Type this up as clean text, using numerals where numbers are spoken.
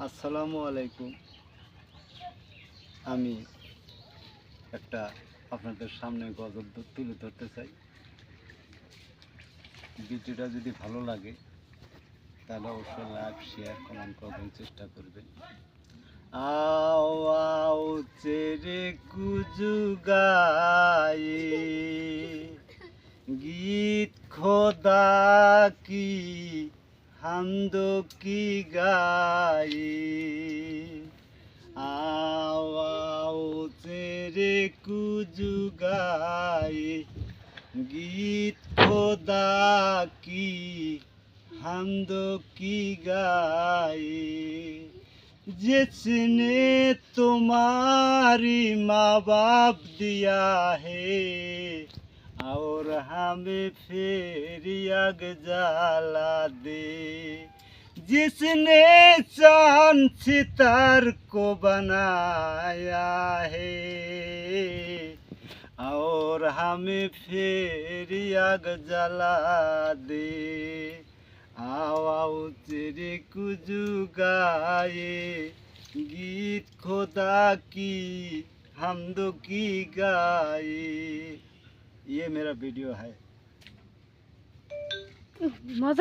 আসসালামু আলাইকুম। আমি একটা আপনাদের সামনে গজল তুলে ধরতে চাই। ভিডিওটা যদি ভালো লাগে তাহলে অবশ্যই লাইক, শেয়ার, কমেন্ট করবেন, চেষ্টা করবেন। আও আও চেরে কুজু গায়ে গীত খোদা কি হামদ কি গায়ে আও আও তেরে কুজু গায়ে গীত খোদা কি হামদ কি গায়ে जिसने तुम्हारी माँ बाप दिया है और हमें फिर आग जला दे जिसने चांद सितार को बनाया है और हमें फिर आग जला दे आओ आओ तेरे कुजू गाए गीत खुदा की हमद की गाए। ये मेरा वीडियो है। मजा